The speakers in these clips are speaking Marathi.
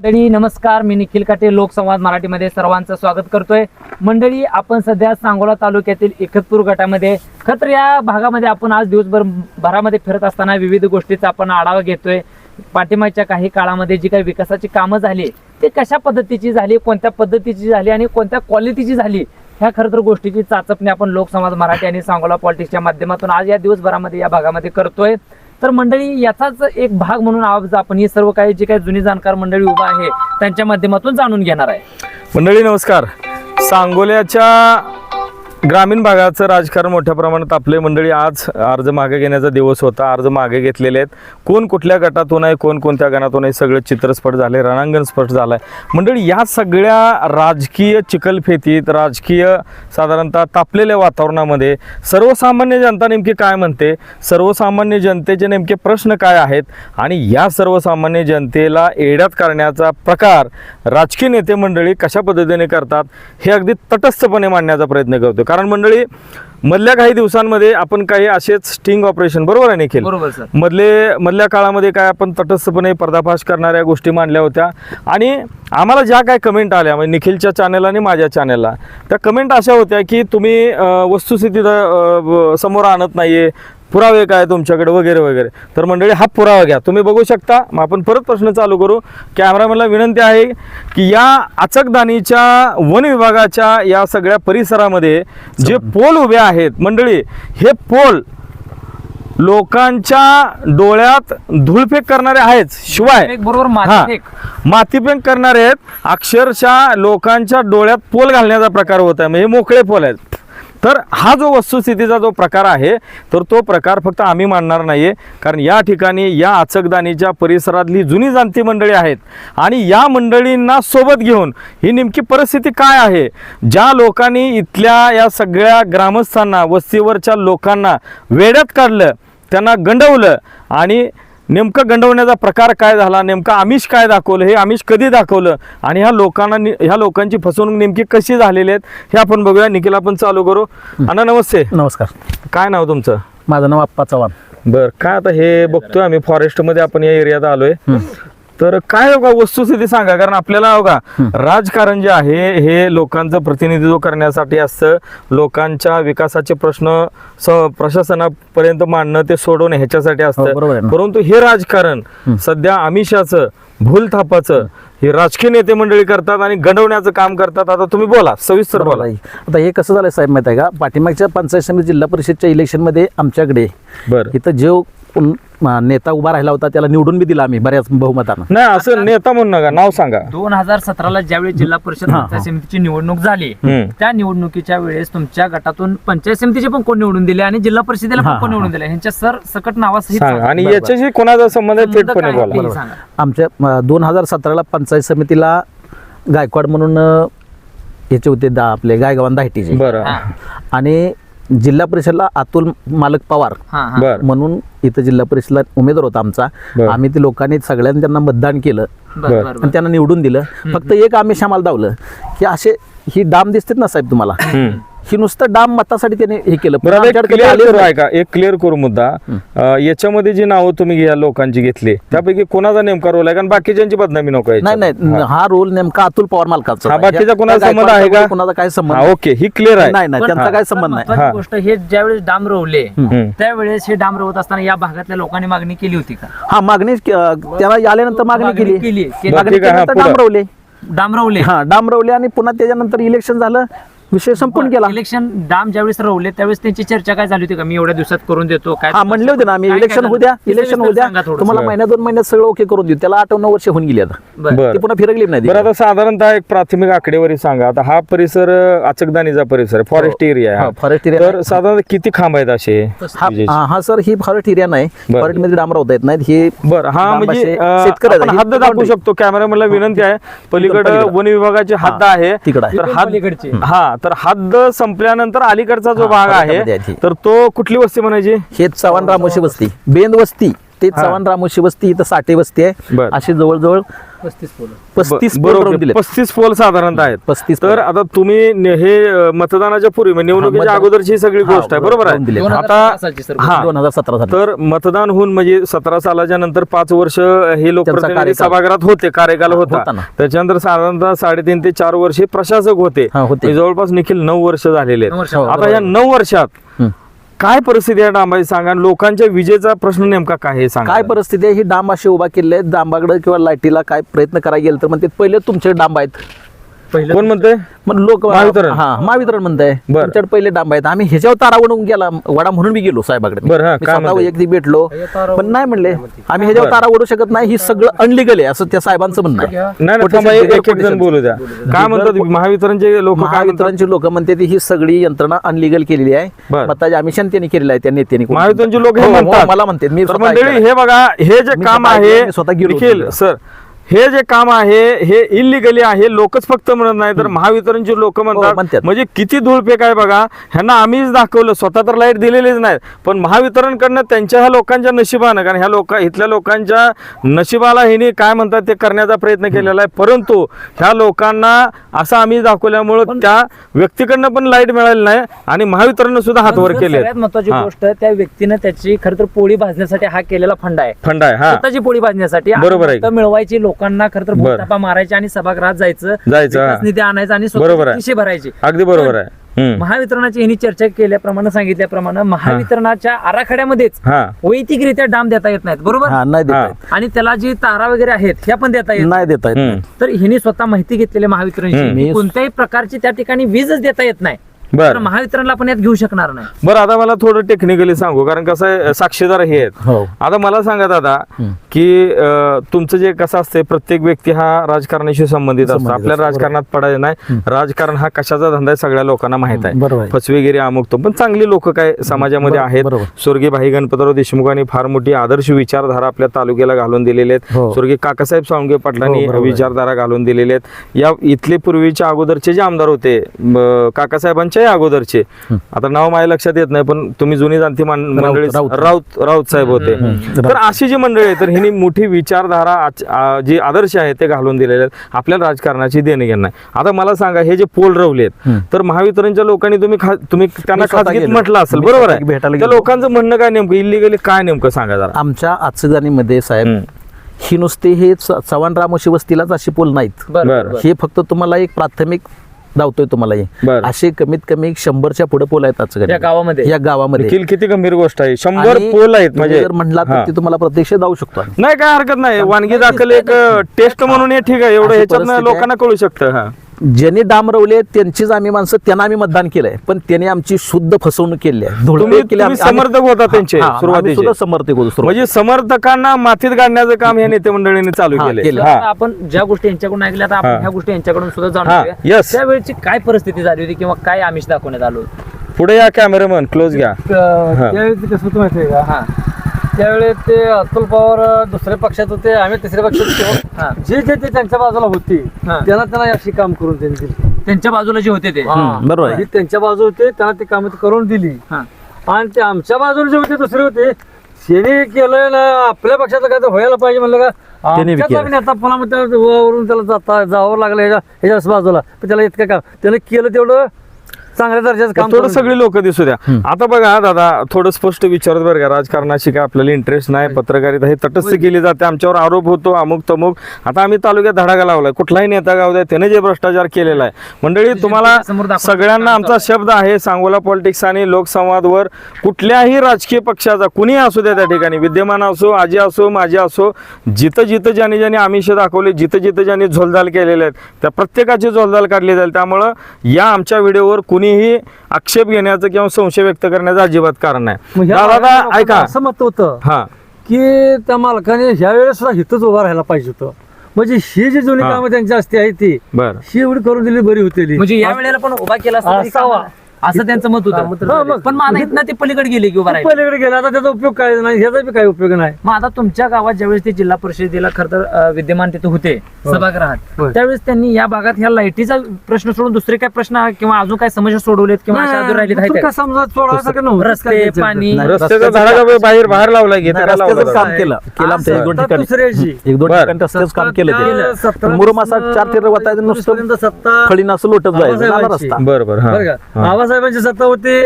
मंडळी नमस्कार, मी निखिल काटे लोकसंवाद मराठीमध्ये सर्वांचं स्वागत करतोय. मंडळी, आपण सध्या सांगोला तालुक्यातील एकतपूर गटामध्ये खत्र या भागामध्ये आपण आज दिवसभर भरामध्ये फिरत असताना विविध गोष्टीचा आपण आढावा घेतोय. पाठीमागच्या काही काळामध्ये जी काही विकासाची कामं झाली ते कशा पद्धतीची झाली, कोणत्या पद्धतीची झाली आणि कोणत्या क्वालिटीची झाली, ह्या खरं तर गोष्टीची चाचपणी आपण लोकसंवाद मराठी आणि सांगोला पॉलिटिक्सच्या माध्यमातून आज या दिवसभरामध्ये या भागामध्ये करतोय. तर मंडळी, याचाच एक भाग म्हणून आज आपण ही सर्व काही जी काही जुनी जाणकार मंडळी उभा आहे त्यांच्या माध्यमातून जाणून घेणार आहे. मंडळी नमस्कार. सांगोल्याच्या ग्रामीण भागाचं राजकारण मोठ्या प्रमाणात आपले मंडळी आज अर्ज मागे घेण्याचा दिवस होता. अर्ज मागे घेतलेले आहेत. कोण कुठल्या गटातून आहे, कोण कोणत्या गणातून आहे, सगळं चित्र स्पष्ट झाले, रणांगण स्पष्ट झालं आहे. मंडळी, या सगळ्या राजकीय चिखलफेतीत, राजकीय साधारणतः तापलेल्या वातावरणामध्ये सर्वसामान्य जनता नेमकी काय म्हणते, सर्वसामान्य जनतेचे नेमके प्रश्न काय आहेत आणि या सर्वसामान्य जनतेला एड्यात करण्याचा प्रकार राजकीय नेते मंडळी कशा पद्धतीने करतात हे अगदी तटस्थपणे मांडण्याचा प्रयत्न करतो. कारण मंडळी, मधल्या काही दिवसांमध्ये आपण काही असेच स्टिंग ऑपरेशन, बरोबर आहे निखिल, बरोबर सर, मधल्या काळामध्ये काय आपण तटस्थपणे पर्दाफाश करणाऱ्या गोष्टी मांडल्या होत्या आणि आम्हाला ज्या काय कमेंट आल्या, म्हणजे निखिलच्या चॅनलला आणि माझ्या चॅनलला, त्या कमेंट अशा होत्या की तुम्ही वस्तुस्थिती समोर आणत नाहीये, पुरावे काय तुमच्याकडे वगैरे वगैरे. तर मंडळी, हा पुरावा घ्या, तुम्ही बघू शकता. मग आपण परत प्रश्न चालू करू. कॅमेरामॅनला विनंती आहे की या अचकदानीच्या वन विभागाच्या या सगळ्या परिसरामध्ये जे पोल उभे आहेत मंडळी, हे पोल लोकांच्या डोळ्यात धूळफेक करणारे आहेत, शिवाय बरोबर मातीफेक करणारे आहेत. अक्षरशः लोकांच्या डोळ्यात पोल घालण्याचा प्रकार होत आहे, म्हणजे मोकळे पोल आहेत. तर हा जो वस्तुस्थितीचा जो प्रकार आहे, तर तो प्रकार फक्त आम्ही मानणार नाहीये. कारण या ठिकाणी या अचकदानीच्या परिसरातली जुनी जाणती मंडळी आहेत आणि या मंडळींना सोबत घेऊन ही नेमकी परिस्थिती काय आहे, ज्या लोकांनी इथल्या या सगळ्या ग्रामस्थांना, वस्तीवरच्या लोकांना वेड्यात काढलं, त्यांना गंडवलं आणि नेमकं गंडवण्याचा प्रकार काय झाला, नेमकं आमिष काय दाखवलं, हे आमिष कधी दाखवलं आणि ह्या लोकांची फसवणूक नेमकी कशी झालेली आहेत हे आपण बघूया. निखिल, आपण चालू करू. अण्णा नमस्ते. नमस्कार. काय नाव तुमचं? माझं नाव आप्पा चव्हाण. बर, काय आता हे बघतोय आम्ही फॉरेस्टमध्ये आपण या एरियात आलोय, तर काय होगा वस्तुस्थिती सांगा. कारण आपल्याला होगा राजकारण जे आहे हे लोकांचं प्रतिनिधित्व करण्यासाठी असतं. लोकांच्या विकासाचे प्रश्न प्रशासनापर्यंत मांडणं, ते सोडवणं ह्याच्यासाठी असतं. परंतु हे राजकारण सध्या आमिषाचं, भूलथापाचं हे राजकीय नेते मंडळी करतात आणि गंडवण्याचं काम करतात. आता तुम्ही बोला, सविस्तर बोला. आता हे कसं झालंय साहेब माहिती आहे का, पाठीमागच्या पंचायत समिती जिल्हा परिषदच्या इलेक्शनमध्ये आमच्याकडे इथं जो नेता उभा राहिला होता त्याला निवडून बी दिला आम्ही बऱ्याच बहुमतानं. नाही, असं नेता म्हणून नका, नाव सांगा. 2017ला ज्यावेळी जिल्हा परिषद पंचायत समितीची निवडणूक झाली, त्या निवडणुकीच्या वेळेस तुमच्या गटातून पंचायत समितीचे पण कोण निवडून दिले आणि जिल्हा परिषदेला पण कोण निवडून दिले, ह्यांच्या सर सकट नावासहित आणि याच्याशी कोणाचा संबंध आहे थेटपणे बोला. आमच्या 2017ला पंचायत समितीला गायकवाड म्हणून याचे होते आपले गायगावान दाहिटीचे, बरं, आणि जिल्हा परिषदला अतुल मालक पवार म्हणून इथं जिल्हा परिषदला उमेदवार होता आमचा. आम्ही ते लोकांनी सगळ्यांनी त्यांना मतदान केलं आणि त्यांना निवडून दिलं. फक्त एक आमिष आम्हाला दावलं की असे ही डाम दिसतात ना साहेब तुम्हाला, ही नुसतं डाम मतासाठी त्याने हे केलं. एक क्लिअर करू मुद्दा. याच्यामध्ये जी नावं तुम्ही या लोकांची घेतली त्यापैकी कोणाचा नेमका रोल आहे? कारण बाकीच्यांची बदनामी नको आहे. नाही, हा रोल नेमका अतुल पवार मालकाचा. बाकीचा कोणाचा संबंध आहे का? कोणाचा काय संबंध? ओके, ही क्लिअर आहे. नाही, त्यांचा काय संबंध नाही. गोष्ट हे ज्यावेळेस डाम रोवले त्यावेळेस हे डाम रोवत असताना या भागातल्या लोकांनी मागणी केली होती का? हा, मागणी त्याला आल्यानंतर मागणी केली. डाम रवले आणि पुन्हा त्याच्यानंतर इलेक्शन झालं, विषय संपून गेला. इलेक्शन डाम ज्यावेळेस रवले त्यावेळेस त्यांची चर्चा काय झाली होती का, मी एवढ्या दिवसात करून देतो काय? म्हणले होते ना आम्ही, इलेक्शन होत्या तुम्हाला महिन्या 2 महिन्यात सगळं ओके करून देऊ. त्याला 8-9 वर्ष होऊन गेली, आता ती पुन्हा फिरकली नाही. बरं, आता साधारणतः एक प्राथमिक आकडेवारी सांगा. आता हा परिसर अचकदानीचा परिसर, फॉरेस्ट एरिया आहे. Forest area. तर साधारण किती खांब आहेत असे? हा सर, ही फॉरेस्ट एरिया नाही, फॉरेस्ट मध्ये डांबरा होता येत नाहीत. हे बरं, हा म्हणजे शेतकऱ्याला हद्द दाखवू शकतो. कॅमेरामॅनला विनंती आहे, पलीकडे वन विभागाची हद्द आहे तिकडे. हा, तर हद्द संपल्यानंतर अलीकडचा जो भाग आहे तर तो कुठली वस्ती म्हणायची? हे चव्हाण रामोशी वस्ती, बेंद वस्ती ते चव्हाण रामोशी वस्ती, इथं साठे वस्ती आहे. बर. असे जवळजवळ 35 पोल 35 पोल दिले. 35 पोल साधारणतः आहेत. 35 तर आता तुम्ही हे मतदानाच्या पूर्वी म्हणजे निवडणुकीच्या अगोदरची ही सगळी गोष्ट आहे, बरोबर आहे. 2017 सालची सर्व. हा. 2017 साली. तर मतदान होऊन म्हणजे 17 सालाच्या नंतर 5 वर्ष हे लोकप्रतिनिधी कार्यकाल. सभागृहात होते, कार्यकाल होता. होता ना. त्याच्यानंतर साधारणतः 3.5 ते 4 वर्षे प्रशासक होते. हा, होते. म्हणजे जवळपास निखिल 9 वर्ष झालेले 9 वर्ष. आहेत. आता या 9 वर्षात हं. काय परिस्थिती आहे डांबाची सांगा, आणि लोकांच्या विजेचा प्रश्न नेमका काय हे सांगा. काय परिस्थिती आहे, ही डांब अशी उभा केले आहेत. डांबाकडे किंवा लाईटीला काय प्रयत्न करायला गेलं तर म्हणते पहिले तुमचे डांब आहेत. पहिलं कोण म्हणते? मग लोक महावितरण. महावितरण म्हणताय बरं. तुमच्याकडे पहिले डांब आहेत. आम्ही ह्याच्यावर तारावडून गेला वडा म्हणून मी गेलो साहेबाकडे. बरं, हा, मी काय स्वतः म्हणते? वैयक्तिक भेटलो, पण नाही म्हणले आम्ही ह्याच्यावर बरं. तारा ओढू शकत नाही, ही सगळं अनलिगल आहे असं त्या साहेबांचं म्हणणं आहे. नाही नाही, थांबा, एक एक जण बोलू द्या. काय म्हणतात महावितरणचे लोक? काय म्हणतात? महावितरणचे लोक म्हणते ही सगळी यंत्रणा अनलिगल केलेली आहे. बरं. मताचे आमिषान त्यांनी केलेलं आहे त्या नेत्यांनी. महावितरणचे लोक हे हो, हो, म्हणतात. मला म्हणते मी तर स्वतः मंडळी ऐकलं. हे बघा, हे जे मी काम स्वतः आहे ऐकलं, मी स्वतः गेलो निखिल होतो. सर, हे जे काम आहे हे इलिगली आहे. लोकच फक्त म्हणत नाही तर महावितरणचे लोक म्हणतात. म्हणतात. म्हणजे किती धूळफेक आहे बघा. ह्यांना आम्हीच दाखवलं, स्वतः तर लाईट दिलेलीच नाही, पण महावितरणकडनं त्यांच्या ह्या लोकांच्या नशिबानं, कारण ह्या इथल्या लोकांच्या नशिबाला ह्यांनी काय म्हणतात ते करण्याचा प्रयत्न केलेला आहे. परंतु ह्या लोकांना असं आम्ही दाखवल्यामुळं त्या व्यक्तीकडनं पण लाईट मिळाली नाही आणि महावितरणनं सुद्धा हातवर केले. सगळ्यात महत्वाची हा. गोष्ट, त्या व्यक्तीनं त्याची खरं तर पोळी भाजण्यासाठी हा केलेला फंड आहे. फंड आहे. हा, स्वतःची पोळी भाजण्यासाठी बरोबर आहे. मतं मिळवायची, लोकांना खरं तर बरं. भूतापा मारायचे आणि सभागृहात जायचं, हा. विकास निधी आणायचा आणि बरोबर स्वतःचे आहे. खिसे भरायचे. अगदी बरोबर आहे. हम्म. महावितरणाची यांनी चर्चा केल्याप्रमाणे सांगितल्याप्रमाणे महावितरणाच्या आराखड्यामध्येच हा. वैयक्तिकरित्या डाम देता येत नाहीत, बरोबर. हा, नाही देता हा. येत. आणि त्याला जी तारा वगैरे आहेत ह्या पण देता येत नाही देता येत. हम्म. तर ह्यांनी स्वतः माहिती घेतलेली महावितरणची हम्म. की कोणत्याही प्रकारची त्या ठिकाणी वीजच देता येत नाही, बर. तर महावितरणला पण यात घेऊ शकणार नाही. बरं, आता मला थोडं टेक्निकली सांगू, कारण कसं आहे, साक्षीदार हे आहेत. हो. आता मला सांगा दादा की तुमचं जे कसं असते, प्रत्येक व्यक्ती हा राजकारणाशी संबंधित असतो. संबंधित आपल्याला असतो, राजकारणात पडायचं नाही. राजकारण हा कशाचा धंदा आहे सगळ्या लोकांना माहित बरोबर आहे. आहे. फसवेगिरी अमुक तो, पण चांगली लोक काय समाजामध्ये आहेत. बरोबर. स्वर्गीय भाई गणपतराव देशमुखांनी फार मोठी आदर्श विचारधारा आपल्या तालुक्याला घालून दिलेले आहेत. हो. स्वर्गीय काकासाहेब साळुंखे पाटलांनी हो, बरोबर आहे. विचारधारा घालून दिलेले आहेत. या इथले पूर्वीच्या अगोदरचे जे आमदार होते, काकासाहेबांच्याही अगोदरचे, आता नाव माझ्या लक्षात येत नाही, पण तुम्ही जुनी जाणती मंडळी, राऊत साहेब होते. तर अशी जी मंडळी आहे, तर हिनी मोठी विचारधारा जी आदर्श आहे ते घालून दिलेले आहेत. आपल्या राजकारणाची देणे घेणं नाही. आता मला सांगा, हे जे पोल रवलेत, तर महावितरणच्या लोकांनी तुम्ही त्यांना स्वतः खासगीत गेलो. म्हटलं असेल, मी बरोबर स्वतः आहे. भेटायला त्या गेलो. लोकांचं म्हणणं काय नेमकं, इलिगली काय नेमकं सांगा जरा. आमच्या आचगाणीमध्ये साहेब ही नुसते हे चव्हाण रामोशी वस्तीलाच अशी पोल नाहीत. बरं. हे फक्त तुम्हाला एक प्राथमिक धावतोय तुम्हाला हे. बरं. असे कमीत कमी 100च्या पुढे पोल आहेत आचगाणी या गावामध्ये. या गावामध्ये. देखील किती गंभीर गोष्ट आहे. 100 आणि पोल आहेत तुम्ही म्हणजे जर म्हणला तर हा. ते तुम्हाला प्रत्यक्ष जाऊ शकतो आम्ही. नाही, काय हरकत नाही. वानगी दाखल एक टेस्ट म्हणून हे ठीक आहे, एवढं अशी ह्याच्यात परिस्थिती आहे. लोकांना कळू शकतं. हा, ज्यांनी डाम रवले त्यांचीच आम्ही माणसं, त्यांना आम्ही मतदान केलंय, पण त्यांनी आमची शुद्ध फसवणूक केली आहे. तुम्ही समर्थक होता त्यांचे सुरुवातीचे. सुद्धा समर्थक होतो. म्हणजे समर्थकांना मातीत गाडण्याचं काम या नेते मंडळीने चालू हा, केले. केलं. हा. आपण ज्या गोष्टी यांच्याकडून ऐकल्या, आता हा. आपण ह्या गोष्टी यांच्याकडून सुद्धा जाणून हा, घेऊया. yes. त्यावेळची काय परिस्थिती झाली होती किंवा काय आमिष दाखवण्यात आलो. पुढे या कॅमेरामन, क्लोज घ्या. त्यावेळी ते कसं होतं माहिती आहे का, हा त्यावेळी ते अतुल पवार दुसऱ्या पक्षात होते, आम्ही तिसऱ्या पक्षात हा. होतो. जे जे ते त्यांच्या बाजूला होती हा. त्यांना अशी काम करून त्यांनी दिली. त्यांच्या बाजूला जे होते ते. बरोबर आहे. ही त्यांच्या बाजू होते, त्यांना ते काम करून दिली. हा. आणि ते आमच्या बाजूला जे होते दुसरे होते, शेने केलंय ना आपल्या पक्षाचं काय तर व्हायला पाहिजे म्हणलं का, त्यांनी बी आमच्याच केलं. आता पुन्हा मग वरून त्याला जावं लागलं ह्याच्या बाजूला, पण त्याला इतकं काम त्यानं केलं तेवढं चांगल्या दर्जाचं काम थोडं करून सगळी लोक दिसू द्या. आता बघा दादा, थोडं स्पष्ट विचारत बरं का, राजकारणाशी काय आपल्याला इंटरेस्ट नाही, पत्रकारिता हे तटस्थ केली जाते, आमच्यावर आरोप होतो अमुक तमुक. आता आम्ही तालुक्यात धडाका लावलाय, कुठलाही नेता गाव द्या त्याने जे भ्रष्टाचार केलेला आहे. मंडळी, तुम्हाला समोर दाखवण्याचं सगळ्यांना काम आमचा शब्द आहे, सांगोला पॉलिटिक्स आणि लोकसंवादवर कुठल्याही राजकीय पक्षाचा कुणी असू द्या, त्या ठिकाणी विद्यमान असो, आजी असो, माझी असो, जिथं जिथं ज्यांनी आमिष दाखवले, जिथं जिथं ज्यांनी झोलदाल केलेले आहेत, त्या प्रत्येकाची झोलदाल काढली जाईल. त्यामुळं या आमच्या व्हिडिओवर कुणीही आक्षेप घेण्याचं किंवा संशय व्यक्त करण्याचं अजिबात कारण नाही. मग ह्या दादा लोकांचं ऐका, असं मत होतं हा, की त्या मालकाने ह्या वेळेस सुद्धा हिथंच उभा राहायला पाहिजे होतं. म्हणजे ही जी जुनी हा. कामं त्यांची असते आहे ती बर, ही एवढी करून दिली बरी होती. म्हणजे या वेळेला पण उभा केला असता तरी असावा कामाला. असं त्यांचं मत हा, होतं मग. पण माझा इथनं ते पलीकडे गेले की उभा राहिले पलीकडे गेला आता त्याचा उपयोग काय नाही, ह्याचा बी काही उपयोग नाही. मग आता तुमच्या गावात ज्यावेळेस ते जिल्हा परिषदेला खरं तर विद्यमान तिथे होते सभागृहात होय. त्यावेळेस त्यांनी या भागात ह्या लाईटीचा प्रश्न सोडून दुसरे काय प्रश्न किंवा अजून काय समस्या सोडवलेत किंवा अशा अजून राहिलेत आहेत तू का? काय समजा सोडायसारखं नव्हतं. रस्ते पाणी नाही, रस्त्याचा धडा बाहेर लावला नाही, रस्त्याचं काम केलं आमच्या एक दोन सत्ता ठिकाणी दुसऱ्याची. एक दोन बरं. ठिकाणी रस्त्याचं काम केलं ते सत्ता मुरुम असा 4 थिर वाटायचं नुसतं पर्यंत सत्ता खळीनं असं लोटत जायचं झाला आबासाहेबांची. रस्ता. बरोबर हा बरं का हा. आबासाहेबांची सत्ता होती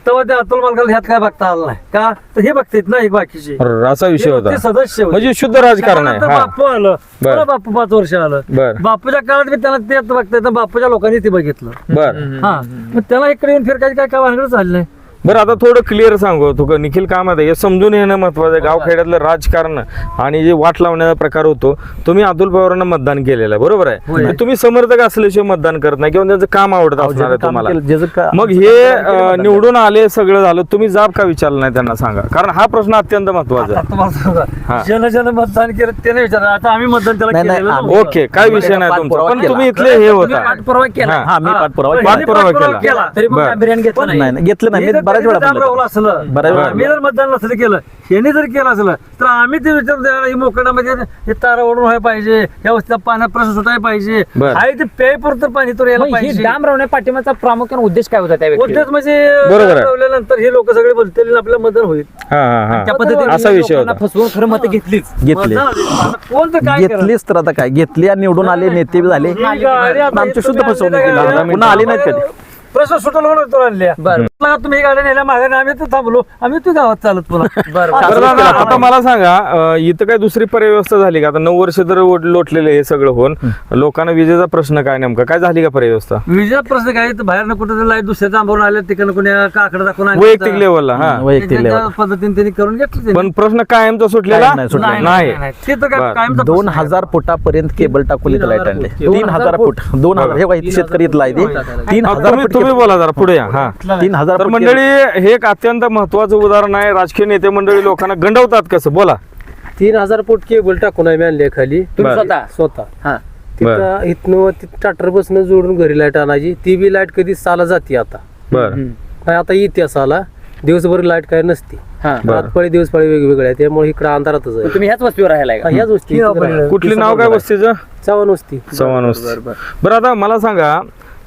तेव्हा ते अतुल मालकाला ह्यात काय बघता आलं नाही का तर हे बघतात ना एक बाकीचे असा विषय होता ते सदस्य होते. म्हणजे शुद्ध राजकारण आहे त्यानंतर हा बापू आलं बरं. पुन्हा बापू 5 वर्ष आलं बर बापूच्या काळात मी त्याला तेच बघताय बापूच्या लोकांनी ते बघितलं बर हा मग त्याला इकडे येऊन फिरकायची काय भानगड चालली नाही. बरं आता थोडं क्लिअर सांगू तू निखिल काय माहिती आहे, हे समजून येणं महत्वाचं आहे. गावखेड्यातलं राजकारण आणि जे वाट लावण्याचा प्रकार होतो तुम्ही अतुल पवारांना मतदान केलेलं आहे बरोबर आहे होय. तुम्ही समर्थक असल्याशिवाय मतदान करत नाही किंवा त्यांचं काम आवडत असणार आहे ज्याचं काम तुम्हाला केलं, ज्याचं का- मग हे निवडून आले सगळं झालं तुम्ही जाब का विचारलं नाही त्यांना सांगा कारण हा प्रश्न अत्यंत महत्वाचा आता आहे तुम्हाला हा. सांगा ज्यानं मतदान केलं त्याने विचारलं आता आम्ही मतदान त्याला नाही, नाही, केलेलं आम्ही- नव्हतं. ओके काय विषय नाही तुमचा पाठपुरावा पण केला. तुम्ही इथले हे तुम्ही होता पाठपुरावा केला हा. हा मी पाठपुरावा पण केला. ह्यांनी पाठपुरावा केला. तरी पण बरं. अभियान घेतलं नाही नाही नाही, घेतलं नाही मी मी जर बऱ्याच वेळा कधी म्हणलं. राहुलं असलं बऱ्याच वेळा मी जर मतदान नसलं केलं यांनी जर केलं असलं तर आम्ही ते विचार द्यायला ही मोकळामध्ये हे तारा ओढून व्हायला पाहिजे या वस्तीला पाण्यात प्रश्न सुटायला पाहिजे बरं. आहे ते पेयपुरतं पाणी तर यायला मग ही पाहिजे डाम रवण्या पाठिंबाचा प्रामुख्याने उद्देश काय होता त्या व्यक्तीला? उद्देश म्हणजे बरोबर आहे. ठरवल्यानंतर हे लोक सगळे बोलतील आपलं मतदान होईल हा हा हा त्या पद्धतीने असा विषय लोकांना होता. फसवून खरं मतं घेतलीच घेतले मतदान होईल. आता कोण तर काय करणार? घेतलीच तर आता काय घेतली आणि निवडून आले नेते बी झाले ही गाडी आता पण आमची हे शुद्ध तुम्ही फसवणूक आणलेल्या केली. गाड्या- पुन्हा आली नाहीत कधी. प्रश्न सुटला म्हणून तो आणल्या बरं. म्हटलं का तुम्ही ही गाड्या नेल्या मागे आम्ही तर थांबलो आम्ही तू गावात चालत पुन्हा बरं बरं दादा, आता मला सांगा इथं काय दुसरी पर्याय व्यवस्था झाली का आता 9 वर्ष तर लोटलेले हे सगळं होऊन लोकांना विजेचा प्रश्न काय नेमका काय झाली का पर्याय व्यवस्था विजय प्रश्न काय तर बाहेर कुठं लाईट दुसऱ्या आंबवून आल्या तिकडनं कोणी काकडे दाखवून आणलं. वैयक्तिक लेवलला हा वैयक्तिक त्याच्या लेवल पद्धतीने त्यांनी करून घेतलं त्यांनी. पण प्रश्न कायमचा सुटलेला कायम नाही सुटलेला. नाही ते तर काय बरं. कायमचा प्रश्न 2000 फुटापर्यंत केबल टाकून इथं लाईट आणले 3000 फूट 2000 हे वाईट शेतकरी इथला आहे ते हा, 3000 तुम्ही फूट तुम्ही बोला जरा पुढे या हा 3000 तर फूट मंडळी हे एक अत्यंत महत्वाचं उदाहरण आहे राजकीय नेते मंडळी लोकांना गंडवतात कसं बोला 3000 फूट केबल टाकून आम्ही आणले खाली तुम्ही बरं. स्वतः स्वतः हा तिथं इथनं ट्रॅक्टर बसनं जोडून घरी लाईट आणायची ती बी लाईट कधी साला जाते आता बर काय आता येते साला दिवसभर लाईट काय नसते हा बरं. रातपाळी दिवसपाळी वेगवेगळ्या आहे त्यामुळे इकडे अंधारातच आहे तुम्ही ह्याच वस्तीवर राहिलाय का? ह्याच गोष्टी कुठली नाव काय वस्तीचं चव्हाण वस्ती चव्हाण वस्ती बरं आता मला सांगा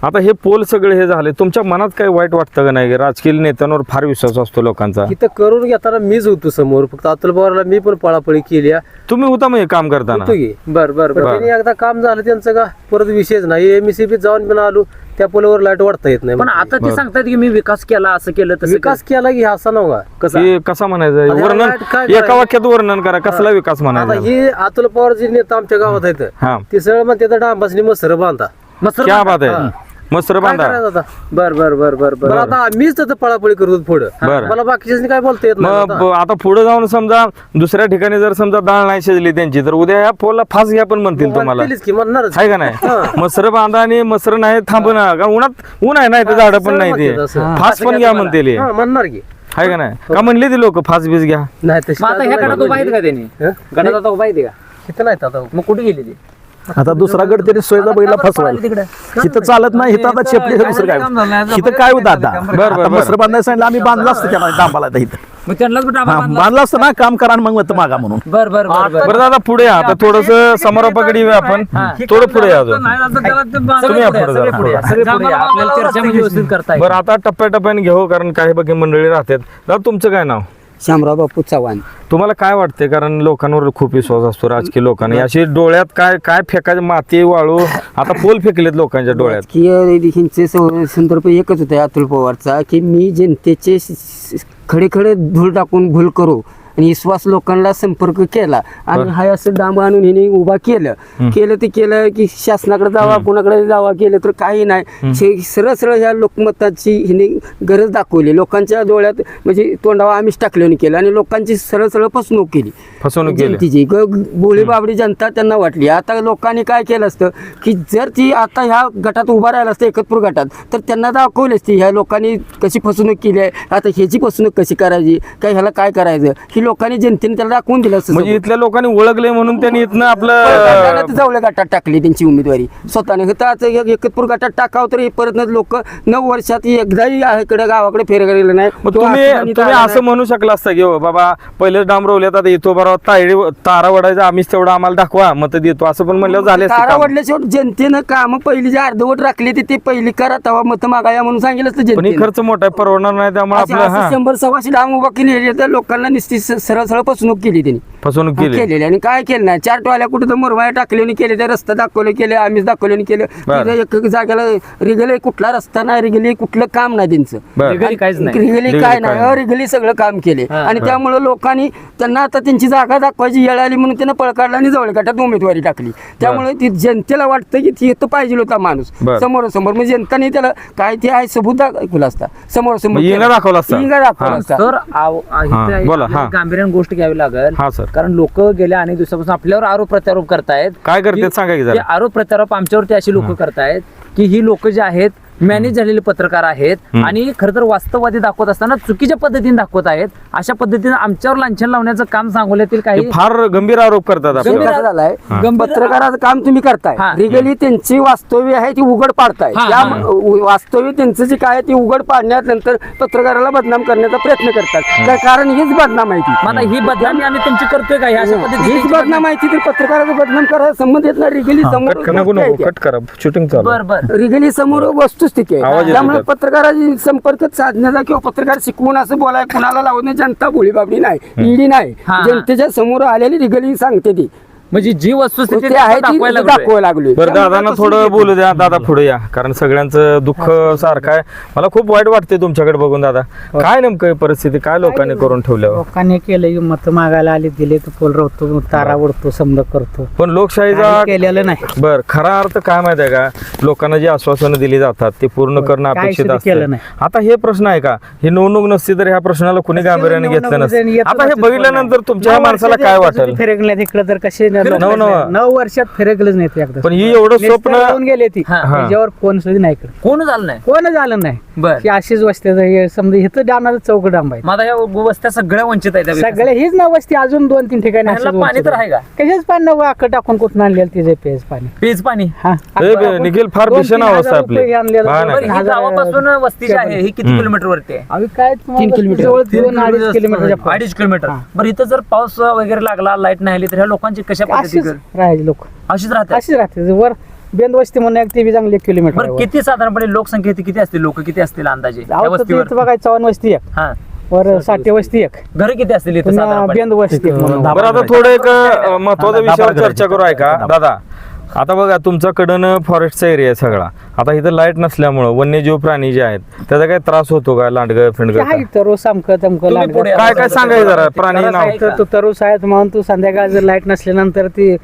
आता हे पोल सगळे हे झाले तुमच्या मनात काय वाईट वाटतं का नाही राजकीय नेत्यांवर फार विश्वास असतो लोकांचा इथं करून घेताना मीच होतो समोर फक्त अतुल पवारला मी पण पळापळी केली तुम्ही होता मग हे काम करताना होतो की बर बर पण बर त्यांनी एकदा काम झालं त्यांचं का परत विषयच नाही एमसीबी जाऊन पण आलो त्या पोलावर लाईट वाढता येत नाही पण आता ते सांगतात की मी विकास केला असं केलं तसं विकास केला की असा नव्हा कसा हे कसा म्हणायचं आता वर्णन याला काय एका करायचं? वाक्यात वर्णन करा कसला विकास आता म्हणायचा ही अतुल पवार जे नेता आमच्या गावात आहेत हा ते सरळ मग त्याचा डांबासनी मसर बांधा मस्त क्या बात आहे मस्त काय बांधा करायचं आता बर बर बर बर बर बरं आता मीच त्याचं पळापळी करतो पुढं बरं. मला बाकीच्या काय बोलता येत नाही मग आता. आता पुढे जाऊन समजा दुसऱ्या ठिकाणी जर समजा डाळ नाही शिजली त्यांची तर उद्या या पोलला फास घ्या पण म्हणतील तुम्हाला म्हणतीलच की म्हणणारच आहे का नाही मसर बांधा आणि मसर नाही थांबू ना का उन्हात ऊन आहे नाही तर झाडं पण नाही ते म्हणतात असं. फास पण घ्या म्हणतील हे. हा म्हणणार की आहे का नाही का म्हणले ते लोक फास बीस घ्या नाही तशी मग आता ह्या गटात उभा आहेत का त्यांनी हं? गटात आता उभा आहेत का इथं नाहीत आता मग कुठे गेली ती आता दुसरा गड तरी सोयीचा बैला फसवायला इथं चालत नाही इथं आता चेपली दुसरं काय इथं काय होतं आता बरं. मसर बांधायला सांगितलं आम्ही बांधलं असतं त्याला डांबाला आता इथं मग त्यांनाच डाबा हा, बांधला बांधलं असतं ना काम करा आणि मग मत मागा म्हणून बर बर बर बर बरं दादा पुढे या आता थोडस समारोपाकडे येऊया आपण थोडं पुढे या अजून तुम्ही या पुढे सगळे जरा. पुढे या, सगळे पुढे या. आपल्याला चर्चा म्हणजे व्यवस्थित करता येईल. बरं आता टप्प्याटप्प्याने घेऊ कारण काही बाकी मंडळी राहतात दादा तुमचं काय नाव शामराव बापू चव्हाण तुम्हाला काय वाटते कारण लोकांवर खूप विश्वास असतो राजकीय लोकांनी अशी डोळ्यात काय काय फेकायचे माती वाळू आता पोल फेकलेत लोकांच्या डोळ्यात राजकीय संदर्भ एकच होता अतुल पवारचा की मी जनतेचे खडे खडे धूळ टाकून भूल करू आणि विश्वास लोकांना संपर्क केला आणि हा असं डांब आणून हिने उभा केलं ते केलं की शासनाकडे जावा कोणाकडे जावा केलं तर काही नाही सरळ सरळ ह्या लोकमताची हिने गरज दाखवली लोकांच्या डोळ्यात म्हणजे तोंडावा आम्हीच टाकलं केलं आणि लोकांची सरळ सरळ फसवणूक केली फसवणूक केली जनतेची भोळी बाबडी जनता त्यांना वाटली आता लोकांनी काय केलं असतं की जर ती आता ह्या गटात उभा राहिला असतं एकतपूर गटात तर त्यांना दाखवली असती ह्या लोकांनी कशी फसवणूक केली आहे आता ह्याची फसवणूक कशी करायची काय ह्याला काय करायचं ही लोकांनी जनतेने त्याला दाखवून दिलं असतं म्हणजे इथल्या लोकांनी ओळखले म्हणून त्यांनी इथनं पळताना आपलं तर जवळ गटात टाकली त्यांची उमेदवारी स्वतःने एकतपूर गटात टाकावं तर परत लोक 9 वर्षात एकदाही इकडे गावाकडे फेर गेलं नाही मग किंवा तुम्ही आठवणी तुम्ही आला असं म्हणू शकला असता की हो बाबा पहिलेच डांब रोवल्यात आता येतो बरोबर तारा वडायचा आम्हीच तेवढं आम्हाला दाखवा मत देतो असं पण म्हणलं झाले असते तारा कामं. वडल्याशिवाय जनतेनं काम पहिली जे अर्धवट राखली ते पहिली करा तेव्हा मत मागाया म्हणून सांगितलं असतं पण ही जनतेनं. खर्च मोठा आहे परवडणार नाही त्यामुळे असे- आपलं असे 100-125 डाम उभा केली तर लोकांना निश्चित सरळ सरळ फसवणूक केली त्यांनी फसवणूक केली केलेली आणि काय केलं नाही 4 टोळ्या कुठे तर मुरमाया टाकले केले ते रस्ता दाखवले केले आम्हीच दाखवले केलं बरं. तिथं एक जागेला रिगले कुठला रस्ता नाही रिगले कुठलं काम नाही त्यांचं बरं. Legally काहीच नाही. रिगली Legally काय काय नाही नाही. रिगली सगळं काम केले हा. आणि त्यामुळे लोकांनी त्यांना आता त्यांची जागा दाखवायची येळ आली म्हणून त्यांना पळ काढला आणि जवळ गटात उमेदवारी टाकली त्यामुळे ती जनतेला वाटतं की ती पाहिजे होता माणूस बरं. समोरासमोर म्हणजे जनताने त्याला काय ते आहे सबूत दाखवलं असता समोरासमोर मग येंगा दाखवला असता. येंगा दाखवला हा. असता तर हा, बोला, हा. गांभीर्याने गोष्ट घ्यावी लागेल हा, सर. कारण लोक गेल्या अनेक दिवसापासून आपल्यावर आरोप प्रत्यारोप करतायत काय करतात सांगा की जरा. ते आरोप प्रत्यारोप आमच्यावरती अशी लोक करतायत की ही लोक जे आहेत मॅनेज झालेले पत्रकार आहेत आणि खरं तर वास्तववादी दाखवत असताना चुकीच्या पद्धतीने दाखवत आहेत अशा पद्धतीने आमच्यावर लांछन लावण्याचं काम सांगोल्यातील काही हे फार गंभीर आरोप करतात आपण. गंभीर- कसं झालंय गंभीर- पत्रकाराचं काम तुम्ही करताय हा. रिगली त्यांची वास्तव्य आहे ती उघड पाडताय हा, त्या हा. वास्तव्य त्यांचं जे काय आहे ती उघड पाडण्यानंतर पत्रकाराला बदनाम करण्याचा प्रयत्न करतात कारण हीच बदनाम आहे ती मग आता ही बदनामी आम्ही तुमची करतोय का अशा पद्धतीने हीच बदनाम आहे ती तर पत्रकाराचा बदनाम करायला संबंध येत नाही रिगली समोर कट नको नको कट करा शूटिंग चालू बर बर रिगली समोर वस्तुस्थिती आवाज आहे येतो त्यामुळे त्यात. पत्रकाराची संपर्क साधण्याचा किंवा पत्रकार शिकवून असं बोलाय कुणाला लावणे जनता भोळीबाबडी नाही ईडी नाही हा. जनतेच्या समोर आलेली रिगली सांगते ती म्हणजे जी वस्तुस्थिती ते आहे ती दाखवायला लागलोय. दाखवायला लागली बरं दादांना थोडं बोलू द्या दादा पुढे या कारण सगळ्यांचं दुःख सारखं आहे मला खूप वाईट वाटते तुमच्याकडे बघून दादा काय नेमकं ही परिस्थिती काय लोकांनी करून ठेवल्यावर लोकांनी केलं की मत मागायला आले दिले तर पोल रवतो तारा ओढतो समजा करतो पण लोकशाहीचा काही केलेलं नाही बर खरा अर्थ काय माहिती आहे का लोकांना जी आश्वासनं दिली जातात ते पूर्ण करणं काय अपेक्षित सुद्धा असतं केलं नाही. आता हे प्रश्न आहे का ही निवडणूक नसती तर ह्या प्रश्नाला कुणी गांभीर्याने घेतलं नसतं आता हे बघितल्यानंतर तुमच्या ह्या माणसाला काय वाटेल फिरकले तिकडे तर कसे नव. 9 वर्षात फिरकलंच नाही ते एकदा पण ही एवढं स्वप्न लावून गेले ती हा. त्याच्यावर कोण सुद्धा नाही इकडे कोण झालं नाही कोण झालं नाही बर की अशीच वस्त्याचं हे समजा इथं डांबाचं चौक डांब आहे मग आता या वस्त्या सगळ्या वंचित आहेत या विकासात. सगळे हीच ना वस्ती अजून 2-3 ठिकाणी ह्याला अशीच पाणी वस्ती तर आहे का? कशाच पाणी नवं अख्खं टाकून कुठून आणलेलं तिचे पेज पाणी पेज पाणी हा हे निखिल फार 2-3 भीषण अवस्था हजार आपली रुपये आणलेलं. हा ना. बरं, ही गावापासून वस्ती जी आहे ही किती किलोमीटर वरती आहे आम्ही काय 3 किलोमीटर. 2-2.5 किलोमीटरच्या पुढे. 2.5 किलोमीटर बरं इथं जर पाऊस वगैरे लागला लाईट नाही आली तर ह्या लोकांची कशा अशीच पद्धतीने राहायचे लोक अशीच राहतात अशीच राहते वर बेंद वस्ती म्हणून एक ते बी चांगली 1 किलोमीटर बरं किती साधारणपणे लोकसंख्या इथे किती असतील लोक किती असतील अंदाजे या आहे. वस्तीवर बघा 54 वस्ती एक हा वर 60 वस्ती एक घरं किती असतील इथे पुन्हा साधारणपणे? बेंद वस्ती एक म्हणून. बरं आता थोडं एक महत्वाचा विषयावर चर्चा करू आहे का दादा आता बघा तुमच्याकडनं फॉरेस्टचा एरिया आहे सगळा आता इथं लाईट नसल्यामुळं वन्यजीव प्राणी जे आहेत त्याचा काय त्रास होतो का लांडगं ते फिंडगं आहे तरुस सामकं तमकं तुम्ही लांडगं. पुढे या. काय काय सांगायचं जरा प्राणी तरुस नाव आहे तर तू तरुस आहेत म्हणून तू संध्याकाळ जर लाईट नसल्यानंतर ती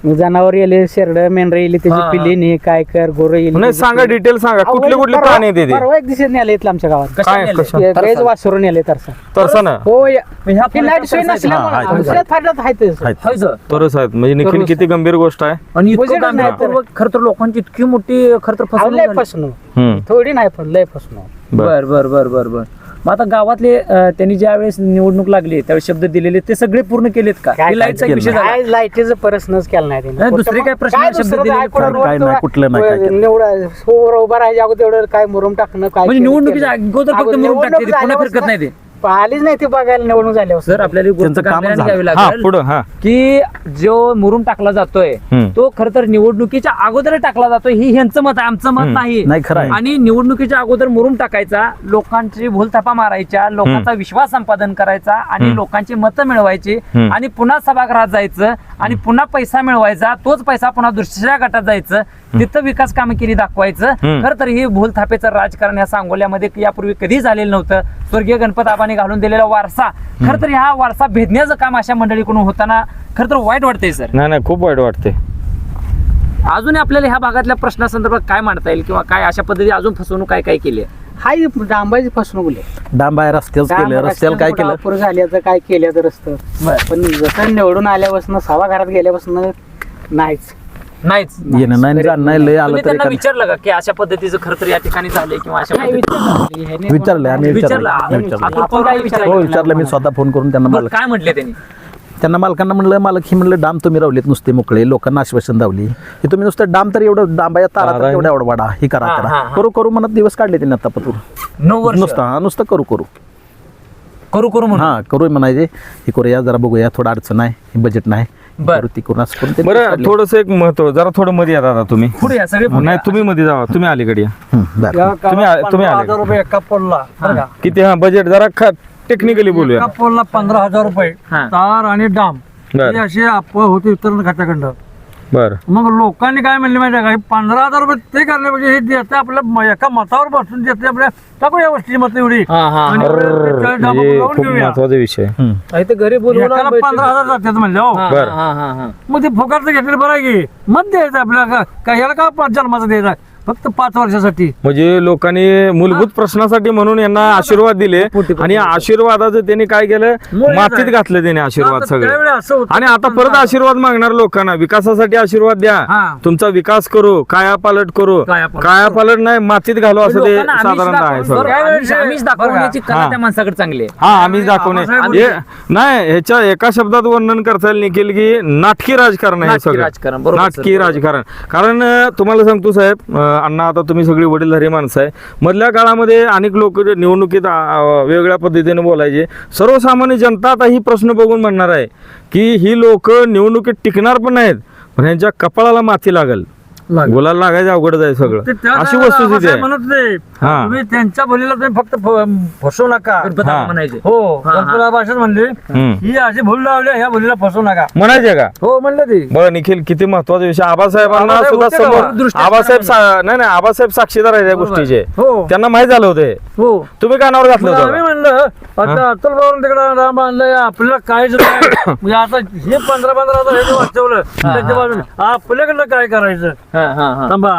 जनावर येले शेरड मेंढर येले त्याची हा. पिल्ली ने काय कर गोर येले नाही सांगा डिटेल सांगा कुठले कुठले प्राणी आहेत ते परवा एक दिवशी नेले इथलं आमच्या गावात कशाने काय नेले? कसं गैज वासरून नेले तरसा तसं ना हो मग ह्या ती लाईट सोय फॉरेस्ट नसल्यामुळे हा, दुसऱ्या फाटल्यात आहे तेच. होय सर. तरच आहेत म्हणजे निखिल तरच किती गंभीर गोष्ट आहे आणि इतकं उजेडच नाही तर. गांभीर्यपूर्वक खरं तर लोकांची इतकी मोठी खरं तर अहो, फसवणूक लय झाली. फसवणूक हम्म. थोडी नाही पण लय फसवणूक बर बर बर बर बर मग आता गावातले त्यांनी ज्या वेळेस निवडणूक लागली त्यावेळेस शब्द दिलेले ते सगळे पूर्ण केलेत का काय हे लाईटचा एक विषय झाला काय लाईटीचं प्रश्नच केलं नाही त्यांनी. नाही, दुसरे काय प्रश्न काय शब्द दुसरं दिलेले काय कोणाला काय नाही, रोड कुठलं नाही काय केलं. निवडा हो उभा राहायच्या अगोदर एवढं काय मुरुम टाकणं काय म्हणजे केलं निवडणुकीच्या केलं. अगोदर फक्त अगोदर मुरुम टाकते ते, निवडणूक पुन्हा फिरकत झाल्यावर नाही ते. आलीच नाही ती बघायला निवडणूक झाल्यावर सर आपल्याला गोष्ट त्यांचं कामच गांभीर्याने घ्यावी हा लागेल पुढं हा की जो मुरुम टाकला जातोय हम्म. तो खर तर निवडणुकीच्या अगोदर टाकला जातोय ही ह्यांचं मत आहे आमचं मत नाही नाही खरं आहे. आणि निवडणुकीच्या अगोदर मुरुम टाकायचा लोकांची भूलथापा मारायच्या लोकांचा विश्वास संपादन करायचा आणि लोकांची मतं मिळवायची हम्म. आणि पुन्हा सभागृहात जायचं आणि पुन्हा पैसा मिळवायचा तोच पैसा पुन्हा दुसऱ्या गटात जायचं तिथं विकास कामे केली दाखवायचं हम्म. खरं तर हे भूलथापेचं राजकारण या सांगोल्यामध्ये यापूर्वी कधी झालेलं नव्हतं स्वर्गीय गणपत आबांनी घालून दिलेला वारसा खरं तर ह्या वारसा भेदण्याचं काम अशा मंडळीकडून होताना खरं तर वाईट वाटतंय सर नाही नाही खूप वाईट वाटते अजून आपल्याला ह्या भागातल्या प्रश्नासंदर्भात काय म्हणता येईल किंवा काय अशा पद्धती अजून फसवणूक काय काय केली आहे? हाय डांबाची फसवणूक लय. डांब आहे रस्त्याच केलं रस्त्याला काय केलं वापर झाल्याचं काय केलं तर रस्तं बरं. पण जसं निवडून आल्यापासून सभा घरात गेल्यापासून नाहीच नाहीच येणं नाही जाणं नाही, लय आलं तुम्ही तरी त्यांना विचारलं का की अशा पद्धतीचं खरं तर या ठिकाणी झालंय किंवा अशा पद्धतीचं विचारलं आम्ही विचारलं अतुल पवार हो विचारलं विचारलं मी स्वतः फोन करून त्यांना बरं, मालक काय म्हटले त्यांनी त्यांना मालकांना म्हणलं मालक ही म्हणलं डाम तुम्ही रावलीत नुसते मोकळे लोकांना आश्वासन दावली हे तुम्ही नुसतं डाम तर एवढं डांबाया तारा तर एवढा एवढा वाडा हे करा हा, करा हा. करू करू म्हणत दिवस काढले त्यांनी आता पतूर 9 वर्ष नुसतं हा, नुसतं करू करू करू करू म्हणून हा करू म्हणायचे हे करूया जरा बघूया थोडं अडचण आहे हे बजेट नाही हे बरं. करू ती करू असं करून ते बरं काढले. थोडस एक महत्व जरा थोडं मध्ये या दादा तुम्ही पुढे या सगळे पुढे नाही या. तुम्ही मध्ये जावा तुम्ही अलीकडे या बरं. या तुम्ही काळात तुम्ही आले 15,000 रुपये एका पोलला बरं का? किती हा बजेट जरा टेक्निकली बोलूया एका पोलला 15,000 रुपये हा. तार आणि डाम बरं. ही अशी अफवा होती वितरण खात्याकडनं. बर मग लोकांनी काय म्हणले माहिती आहे का, हे 15,000 रुपये ते करण्यापेक्षा हे देते आपल्या एका मतावर बसून देते आपल्या टाकू या गोष्टी मत एवढी हा, हा, आणि हा. एवढे डाम म्हणजे लावून खूप घेऊया. महत्वाचा विषय इथे घरी बोलवून एकाला 15,000 जातात म्हणले हो हा, बरं. हा, हा, हा. मग ते फुकटचं घेतलेलं बरं आहे की मत द्यायचं आपल्याला काय याला का 5 जन्माचं द्यायचा फक्त 5 वर्षासाठी. म्हणजे लोकांनी मूलभूत प्रश्नासाठी म्हणून यांना आशीर्वाद दिले आणि आशीर्वादाचं त्यांनी काय केलं मुळे मातीत आहे. घातलं त्याने आशीर्वाद आता त्यावेळी सगळे असं होतं. आणि आता परत आशीर्वाद मागणार लोकांना विकासासाठी आशीर्वाद द्या हा. तुमचा विकास करू कायापालट करू कायापालट कायापालट नाही मातीत घालू असं ते लोकांना आमिष साधारणतः आहे दाखवून- सगळं बरोबर, आमिष दाखवण्याची कला हा. त्या माणसाकडे चांगली आहे. हा आम्ही दाखवणे बाबासाहेब हे नाही ह्याच्या एका शब्दात वर्णन करता येईल निखिल की नाटकी राजकारण आहे नाटकी सगळं राजकारण, बरोबर, नाटकी सर, बरोबर. राजकारण कारण तुम्हाला सांगतो साहेब अण्णा आता तुम्ही सगळी वडीलधारी माणसं आहे मधल्या काळामध्ये अनेक लोक निवडणुकीत वेगळ्या पद्धतीने बोलायचे सर्वसामान्य जनता आता ही प्रश्न बघून म्हणणार आहे की ही लोक निवडणुकीत टिकणार पण नाहीत पण यांच्या कपाळाला माती लागल गुलाल लागायचं अवघडच आहे ते सगळं त्या अशी वेळेला वस्तुस्थिती बाबासाहेब आहे म्हणत नाही हा. तुम्ही त्यांच्या बोलीला तुम्ही फक्त फसवू नका. गणपती हा. म्हणायचे हो हा, हा. गणपती भाषेत म्हणले हम्म. ही अशी भूल लावली ह्या भुलीला फसवू नका. म्हणायचे का हो म्हणलं ती बरं निखिल किती महत्वाचा विषय आबासाहेबांना आबासाहेब सुद्धा होते का? समोर दूरदृष्टी आबासाहेब नाही नाही आबासाहेब साक्षीदार आहे त्या बरोबर. गोष्टीचे हो त्यांना माहित झालं होते हो तुम्ही कानावर घातलं मग आम्ही होतं म्हणलं आता अतुल भाऊ तिकडे राम आणलंय आपल्याला काहीच नाही म्हणजे आता हे 15,000 हे जे वाचवलं त्याच्या बाजूने आपल्याकडलं काय करायचं हा, हा, हा. थांबा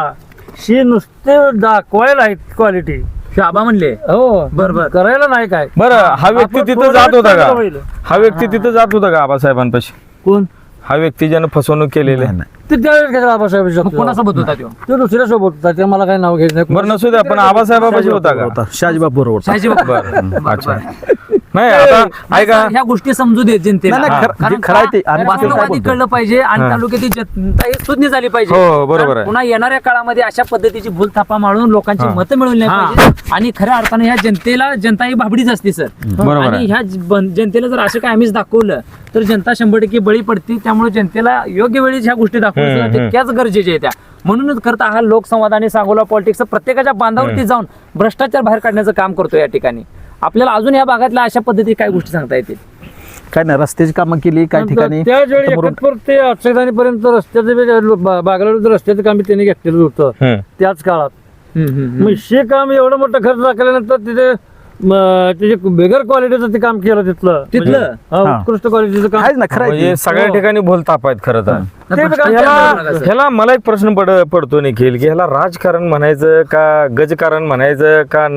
ही नुसते दाखवायला आहेत क्वालिटी. हे आबा म्हणले हो बरं. करायला नाही काय. बरं हा व्यक्ती आपण तिथं थोडं जात होता चांगलं का होईल. हा व्यक्ती तिथं जात होता का आबासाहेबांपाशी कोण हा व्यक्ती ज्यानं फसवणूक केलेली आहे? ते त्यावेळेस काय आबासाहेब मग कोणासोबत होता तो ते दुसऱ्या सोबत होता ते मला काही नाव घ्यायचं नाही. बरं नसू द्या पण आबासाहेबापाशी होता का होता शाजीबाब बरोबर शहाजी बाबा. बरं बरं, अच्छा बरं. नाही आता ऐका ह्या गोष्टी समजू दे जनतेला नाही, नाही, कारण जे खरं आहे ते. आम्ही वास्तववादी काय बोलतो? कळलं पाहिजे आणि हा. तालुक्यातील जनता ही सुज्ञ झाली पाहिजे हो, बरोबर कारण आहे. पुन्हा येणाऱ्या काळामध्ये अशा पद्धतीची भूल थापा मारून लोकांची हा. मतं मिळवली नाही पाहिजे आणि खऱ्या अर्थाने ह्या जनतेला जनता ही भाबडीच असते सर बरोबर आणि आहे. ह्या जनतेला जर असं काय आम्हीच दाखवलं तर जनता 100% बळी पडते त्यामुळे जनतेला योग्य वेळी ह्या गोष्टी दाखवणं तितक्याच गरजेच्या आहेत त्या म्हणूनच करता हा लोकसंवाद आणि सांगोला पॉलिटिक्स प्रत्येकाच्या बांधावरती जाऊन भ्रष्टाचार बाहेर काढण्याचं काम करतो या ठिकाणी आपल्याला अजून या भागातल्या अशा पद्धती काय गोष्टी सांगता येतील काय नाही रस्त्याची कामं केली काही ठिकाणी त्याच वेळी आता मुरुम- एकतपूर ते अक्षरधानीपर्यंत रस्त्याचं बागलाचं रस्त्याचं काम त्यांनी घेतलेलं होतं हम्म. त्याच काळात. हम्म. मग हे काम एवढं मोठं खर्च टाकल्यानंतर तिथे त्याचे बेगर क्वालिटीचं ते काम केलं तिथलं तिथलं? म्हणजे, हा, उत्कृष्ट क्वालिटीचं काम. आहेच ना खरं आहे म्हणजे ते. सगळ्या ठिकाणी भूल ताप आहेत खरं तर ते बघा, भ्रष्टाचार ह्याला मला एक प्रश्न पडतो निखिल की ह्याला राजकारण म्हणायचं का गजकारण म्हणायचं का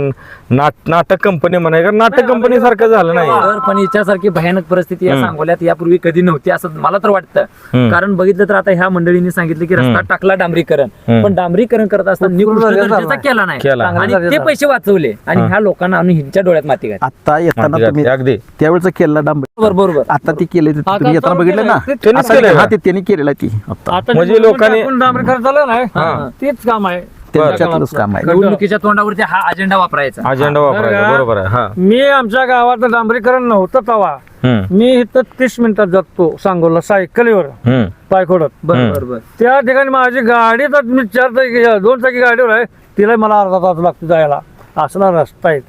नाटक कंपनी म्हणायचं का नाटक कंपनी सारखं झालं नाही तर पण याच्यासारखी भयानक परिस्थिती या सांगोल्यात यापूर्वी कधी नव्हती असं मला तर वाटतं हम्म. कारण बघितलं तर आता ह्या मंडळींनी सांगितलं की रस्ता टाकला डांबरीकरण पण डांबरीकरण करत असताना निकृष्ट दर्जाचा केला नाही केला. आणि ते पैसे वाचवले आणि ह्या लोकांना आणून ह्यांच्या डोळ्यात माती घातली आता येताना तुम्ही अगदी त्यावेळेचा केलेला डांब बरोबर आता ती केली तुम्ही येताना बघितलं ना त्यांनीच आता केलंय हा का? ते त्यांनी केलेलं आहे ती आता आता म्हणजे जे लोकांनी- आपण डांबरी खर्च झालं हा. ना तेच काम आहे. त्यांच्यातलंच काम आहे निवडणुकीच्या तोंडावरती हा अजेंडा वापरायचा अजेंडा वापरायचा बरं. बरोबर आहे हा मी आमच्या गावात डांबरीकरण नव्हतं तवा हम्म. मी इथं 30 मिनिटात जातो सांगोला सायकलीवर हम्म. पायखोडत. बरोबर बरोबर त्या ठिकाणी माझी गाडी तर मी 2 चाकी गाडीवर आहे तिला मला अर्धा तास लागतो जायला असला रस्ता आहे.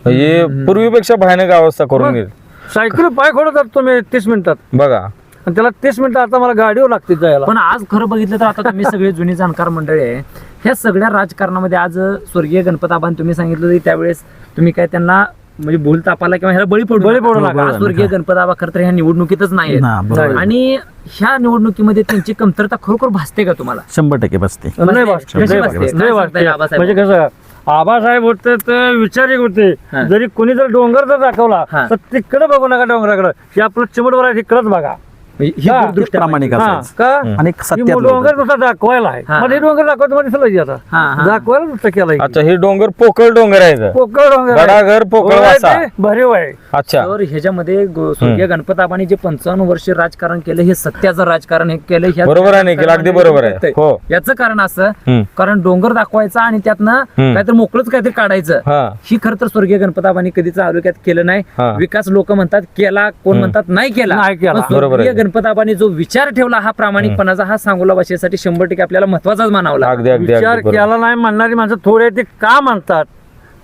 म्हणजे पूर्वीपेक्षा भयानक अवस्था करून घेईल सायकल पायखोडत जातो मी 30 मिनिटात बघा आणि त्याला 30 मिनिटं आता मला गाडीवर लागते जायला. पण आज खरं बघितलं तर आता तुम्ही सगळे जुनी जाणकार मंडळी आहे ह्या सगळ्या राजकारणामध्ये आज स्वर्गीय गणपताबान तुम्ही सांगितलं की त्यावेळेस तुम्ही काय त्यांना म्हणजे भूल तापाला किंवा ह्याला बळी पडू नका आज स्वर्गीय गणपताबा खरं तर ह्या निवडणुकीतच नाही ना, बरोबर. आणि ह्या निवडणुकीमध्ये त्यांची कमतरता खरोखर भासते का तुम्हाला 100% बसते नाही वाटते. कशी नाही वाटते? वाटते. काय नाही सांगता येईल वाटते. आबासाहेब? म्हणजे कसं आबासाहेब होते तर विचारिक होते हा. जरी कोणी जर डोंगर जर दाखवला हा. तर तिकडे बघू नका डोंगराकडे हे आपलं चिमटवर आहे तिकडच बघा ही दूरदृष्टी प्रामाणिक हा, असायचं का आणि ही सत्यात डोंगर नुसता दाखवायला आहे हा. मला हे डोंगर दाखवायचं मला दिसलं की हा, आता हा. दाखवायला नुसतं केलं अच्छा हे डोंगर पोकळ डोंगर आहे इथं. पोकळ डोंगर आहे. गडाघर पोकळ होय, वासा. ते भरीव आहे अच्छा तर ह्याच्यामध्ये स्वर्गीय गणपताबांनी जे 55 वर्ष राजकारण केलं हे सत्याचं राजकारण हे केलं बरोबर आहे निखिल, अगदी बरोबर आहे. हो. याचं कारण असं हम्म. कारण डोंगर दाखवायचा आणि त्यातनं काहीतरी मोकळच काहीतरी काढायचं हा ही खरं तर स्वर्गीय गणपताबांनी कधीच आरोग्यात केलं नाही. हा. विकास लोक म्हणतात केला, कोण म्हणतात नाही केला. नाही केला. पण बरोबर आहे. स्वर्गीय गणपताबांनी जो विचार ठेवला हा प्रामाणिकपणाचा हा सांगोला भाषेसाठी 100% आपल्याला महत्वाचाच मानावला. अगदी अगदी विचार अगदी बरोबर. केला नाही म्हणणारी माणसं थोडे ते का म्हणतात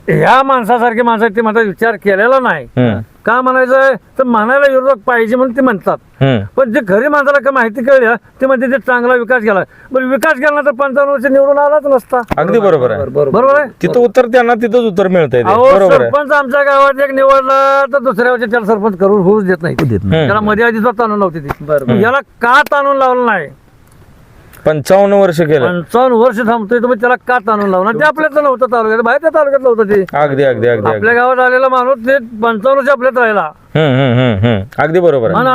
ह्या माणसासारखे माणसं ते म्हणतात विचार केलेला नाही हम्म. का म्हणायचं तर म्हणायला विरोधक पाहिजे म्हणून ते म्हणतात हम्म. पण जे खरी माणसाला काय माहिती कळल्या ते म्हणते ते चांगला विकास केला पण विकास केला तर 55 वर्ष निवडून आलाच नसता अगदी बरोबर आहे. बरोबर आहे तिथं उत्तर त्यांना तिथंच उत्तर मिळतंय ते. अहो बरोबर आहे. सरपंच आमच्या गावात एक निवडला तर दुसऱ्या वर्षी त्याला सरपंच करून होऊच देत नाही देत नाही. त्याला मध्ये आधीच ताणून लावते ती बरोबर. याला का ताणून लावलं नाही 55 वर्ष केलं. 55 वर्ष थांबतोय तर मग त्याला का ताणून लावणार ते आपल्याच नव्हतं तालुक्यात बाहेरच्या तालुक्यात नव्हतं ते अगदी अगदी अगदी आपल्या गावात आलेला माणूस ते 55 वर्ष आपल्यात राहिला अगदी बरोबर आहे. आणि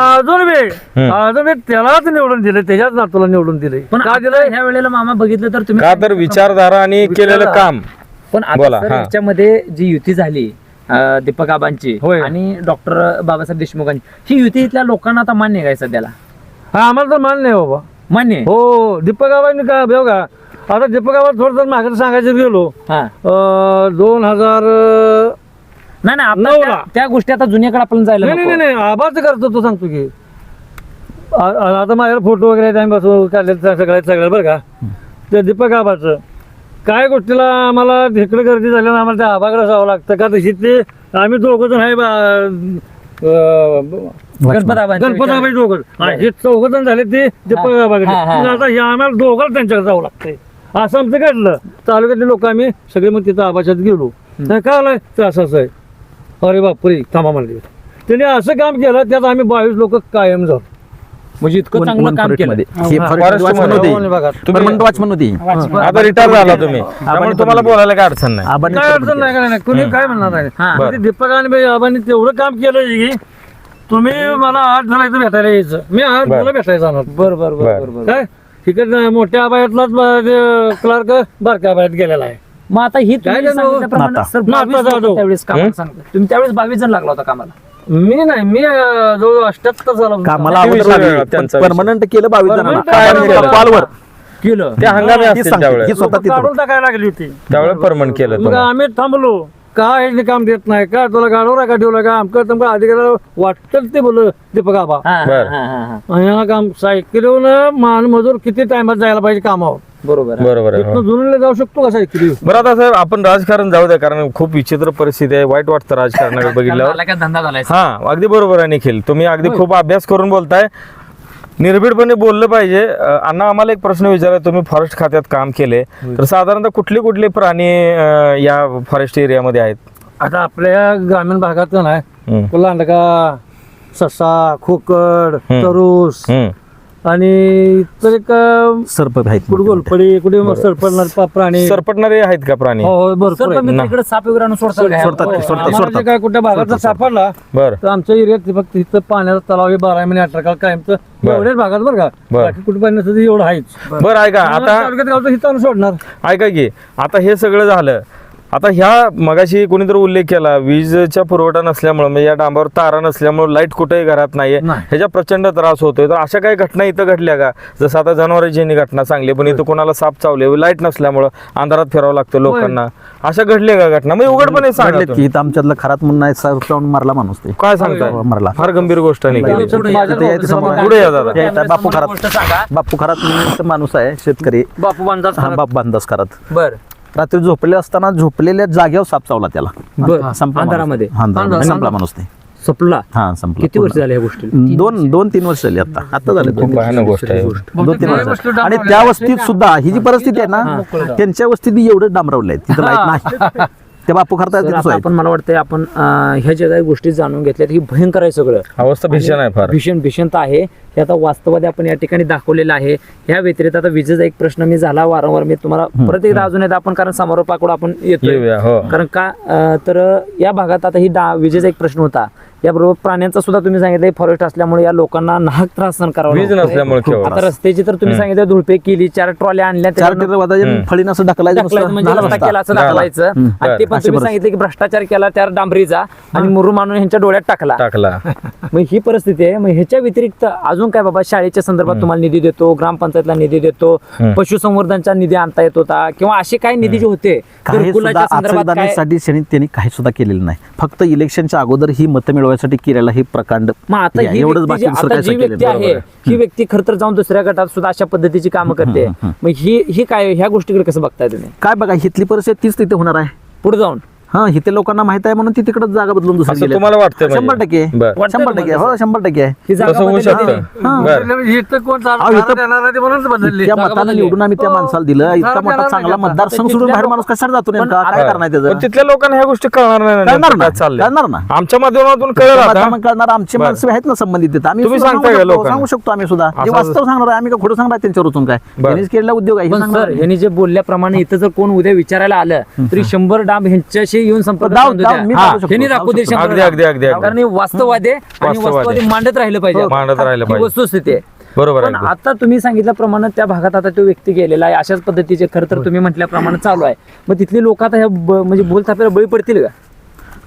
अजून बी त्यालाच निवडून दिले त्याच्याच नातूला निवडून दिले पण का आता दिलंय ह्या वेळेला मामा बघितलं तर तुम्ही का तर विचारधारा आणि केलेलं काम. पण आता बोला, सर हा. याच्यामध्ये जी युती झाली दीपक आबांची होय. आणि डॉक्टर बाबासाहेब देशमुखांची ही युती इथल्या लोकांना आता मान्य आहे का सध्याला? हा आम्हाला तर मान्य आहे बाबा मान्य आहे? हो दीपक आबांनी काय बघा आता दीपक आबा थोडं मागे सांगायचं गेलो हा 2000 नाही नाही आपण नऊला. त्या गोष्टी आता जुन्याकडे आपण जायला नाही नको. नाही नाही आबाच करतो तो सांगतो की आता माझ्याकडे फोटो वगैरे आहेत, आम्ही बसून काढले सगळं बरं का त्या दीपक आबाचं काय गोष्टीला आम्हाला इकडे गर्दी झाल्यानं आम्हाला त्या आबाकडे जावं लागतं का तशी ते आम्ही दोघं जण आहे गणपत आबांच्या गणपत आबाई दोघं हे चौघ जण झाले ते दीपक आबाकडे हा, हा. मग आता हे आम्हाला दोघांना त्यांच्याकडे जावं लागतंय असं आमचं घडलं तालुक्यातले लोक आम्ही सगळे मग तिथं आबाच्यात गेलो नाही काय आलंय ते असं आहे अरे बापरे थांबा म्हणले त्यांनी असं काम केलं त्यात आम्ही 22 लोक कायम जाऊ म्हणजे इतकं चांगलं काम केलं. हे हा, फॉरेस्ट वॉचमन मध्ये. होते. भागात. परमनंट वॉचमन होती आता रिटायर झाला तुम्ही त्यामुळे तुम्हाला बोलायला काय अडचण नाही. आबांनी काय अडचण नाही काय नाही कुणी काय म्हणणार नाही हा. पण ते दीपकाने आबांनी तेवढं काम केलं की तुम्ही मला 8 जण इथं भेटायला यायचं मी 8 बरं. जण भेटायला जाणार बरोबर बरं. बरोबर बरोबर. काय तिकडे मोठ्या आबायातलाच क्लार्क बारक्या आबायात गेलेला आहे मग आता ही काय तुम्ही झालं? सांगितल्याप्रमाणे नाता. सर नाता 22 लोकं जाधव. त्यावेळेस कामाला सांगता तुम्ही त्यावेळेस 22 जण लागला होता कामाला. मी नाही मी जवळ 78 झाला कामाला किती अगोदर विषय वेगळा त्यांचा विषय. परमनंट केलं 22 Permanent जणांना कायम केलं. कॉलवर केलं त्या हंगामी ती असतील सांगते. त्यावेळेस ही स्वतः तिथं काढून टाकायला लागली होती त्यावेळेस परमनंट केलं मग तुम्हाला. आम्ही थांबलो काय हे काम देत नाही का तुला गाडवला का ठेवला का आमचं तुमका अधिकाऱ्याला वाटतं ते बोललो दीपक आबा हा, बरं. हा, हा, हा. आणि ह्याला काम सायकलीवर मान मजूर किती टायमात जायला पाहिजे कामावर बरोबर आहे. बरोबर आहे हो. तिथनं जुनूला जाऊ शकतो का सायकली बरं आता साहेब आपण राजकारण जाऊ द्या कारण खूप विचित्र परिस्थिती आहे वाईट वाटतं राजकारणाकडे बघितल्यावर. मला काय धंदा झालाय हा अगदी बरोबर आहे निखिल तुम्ही अगदी खूप अभ्यास करून बोलताय निर्भीडपणे बोललं पाहिजे. अण्णा आम्हाला एक प्रश्न विचारा तुम्ही फॉरेस्ट खात्यात काम केले तर साधारणतः कुठले कुठले प्राणी या फॉरेस्ट एरियामध्ये आहेत? आता आपल्या ग्रामीण भागात नाही हम्म. लांडगा ससा खोकड तरूस हम्म. आणि इतर एक सर्प आहेत कुठे गोलपडी कुठे सरपडणार प्राणी सरपटणारे आहेत का प्राणी? हो हो, भरपूर सर आहे. पण इकडे साप वगैरे आणून सोडतात का? सोडतात ते, हो. सोडतात. आम्हाला जे काय कुठल्या भागाचा सापडला बर तर आमच्या एरियात फक्त इथं पाण्याचा तलाव हे 12 महिने 18 काळ कायमचं बरं. एवढ्याच भागात बरं का बरं. बाकी कुठे पाणी नसतं एवढं आहेच बर ऐका आता तालुक्यात गावचं हिथं आणून सोडणार ऐका की आता हे सगळं झालं आता ह्या मगाशी कोणीतरी उल्लेख केला विजेचा पुरवठा नसल्यामुळे म्हणजे या डांबावर तारा नसल्यामुळे लाईट कुठेही घरात नाहीये नाही. ह्याच्या प्रचंड त्रास होतोय तर अशा काही घटना इथं घडल्या का जसं आता जनावरांची घटना चांगली पण इथं कोणाला साप चावले लाईट नसल्यामुळे अंधारात फिरावं लागतं लोकांना अशा घडल्या का घटना म्हणजे उघडपणे सांगा घडलेत तुम्ही. की इथं आमच्यातला खरात म्हणून नाही सर्प लावून मारला माणूस ते काय सांगताय मारला फार गंभीर गोष्ट नाही केली. पुढे या, तिथे या, इथे समोर. पुढे या दादा. या, इथं बापू खरात गोष्ट सांगा. बापू खरात म्हणून इथं माणूस आहे शेतकरी बापू बांधाच हा बाप बांधास खरात बर रात्री झोपले असताना झोपलेल्या जागेवर साप चावला त्याला बर संपला माणूस. अंधारामध्ये हा, अंधारामध्ये संपला माणूस ते सपला हा संपला किती वर्ष झाले ह्या गोष्टी? दोन तीन वर्ष झाली आता झाले खूप भयानक गोष्ट आहे 2-3 वर्ष आणि त्या वस्तीत सुद्धा ही जी परिस्थिती आहे ना त्यांच्या वस्तीत एवढं डांबरवलं आहे तिथं लाईट नाही त्या बापू खरात तर आता आपण मला वाटतंय आपण ह्या ज्या काही गोष्टी जाणून घेतल्यात ही भयंकर आहे सगळं अवस्था भीषण आहे फार भीषणता आहे हे आता वास्तवात आपण या ठिकाणी दाखवलेलं आहे ह्या व्यतिरिक्त आता विजेचा एक प्रश्न मी झाला वारंवार मी तुम्हाला परत एकदा अजून एकदा आपण कारण समारोपाकडे आपण येतोय येऊया हो कारण का तर या भागात आता ही विजेचा एक प्रश्न होता याबरोबर प्राण्यांचा सुद्धा तुम्ही सांगितलं फॉरेस्ट असल्यामुळे या लोकांना नाहक त्रास सहन करावा वीज लागतोय. नसल्यामुळे केवळ. आता रस्त्याची तर तुम्ही सांगितलं धुळपे केली, 4 ट्रॉल्या आणल्या, 4 त्याच्यावर टिर वाजायचे फळीनं असं ढकलायचं ढकलायचं म्हणजे झाला रस्ता रस्ता. केला असं ढकलायचं. आणि ते पण अशी तुम्ही परिस्थिती. सांगितलं की भ्रष्टाचार केला, त्या डांबरीचा आणि मुरुम आणून ह्यांच्या डोळ्यात टाकला. मग ही परिस्थिती आहे. मग ह्याच्या व्यतिरिक्त अजून काय बाबा, शाळेच्या संदर्भात तुम्हाला निधी देतो, ग्रामपंचायतला निधी देतो, पशुसंवर्धनचा निधी आणता येत होता, किंवा असे काही निधी जे होते काही सुद्धा घरकुलाच्या संदर्भात काय? आचारसंहितेसाठी त्यांनी काही सुद्धा केलेलं नाही. फक्त इलेक्शनच्या अगोदर ही मतं मिळवायसाठी केलेला ही प्रकांड मग आता हे आहे. ही एवढंच व्यक्ती बाकी दुसरं आता काही जी व्यक्ती केलेलं आहे ही व्यक्ती खरं तर जाऊन दुसऱ्या गटात सुद्धा अशा पद्धतीची कामं करते. मग ही काय, ह्या गोष्टीकडे कसं बघताय तुम्ही काय बघा, हिथली परिस्थिती तीच तिथे होणार आहे. पुढे जाऊन? हा, इथे लोकांना माहित आहे म्हणून ती तिकडे जागा बदलून दुसरी असं गेली. तुम्हाला वाटतंय म्हणजे? 100% बरं. 100% हो 100% आहे. ही जागा तसं होऊ बदलली शकतं. नाही. बरं. इथं कोण अहो, इथं- देणार नाही ते म्हणूनच बदलली. त्या मतानं बदलली. निवडून आम्ही त्या माणसाला दिलं. इतका जागा मोठा देणार चांगला नाही. मतदारसंघ सोडून बाहेर माणूस कशाला जातो नेमका? काय बरं. करणार त्याचं? पण तिथल्या लोकांना ह्या गोष्टी कळणार नाही ना, कळणार नेमकं ना, काय चाललंय. कळणार ना. आमच्या माध्यमातून कळलं आता. मतदान करणार आमची बरं. माणसं आहेत ना संबंधित तिथं. आम्ही तुम्ही सुद्धा सांगताय का सांगू शकतो, लोकांना? सांगू शकतो आम्ही सुद्धा. जे असं- वास्तव सांगणार आहे आम्ही का खोडं सांगणार त्यांच्यावर उचून काय? बरं. त्यांनीच केलेला उद्योग आहे हे पण सांगणार. सर ह्यांनी जे बोलल्याप्रमाणे इथं जर कोण उद्या विचारायला आलं तरी 100 डांब ह्यांच्याशी येऊन संपर्क दाव- साधू द्या. दाव- मी हा, दाखवू शकतो, ह्यांनी दाखवू दे दाखवू 100 अगदी डांब. अगदी अगदी अगदी. कारण हे वास्तववादी आणि वास्तववादी. वास्तववादी मांडत राहिलं पाहिजे. मांडत राहिलं ही पाहिजे. वस्तुस्थिती आहे. बरोबर आहे पण अगदी. आता तुम्ही सांगितल्याप्रमाणे त्या भागात आता तो व्यक्ती गेलेला आहे, अशाच पद्धतीचे खरं तर तुम्ही म्हटल्याप्रमाणे चालू आहे. मग तिथली लोक आता ह्या म्हणजे बोलतापेला बळी पडतील का?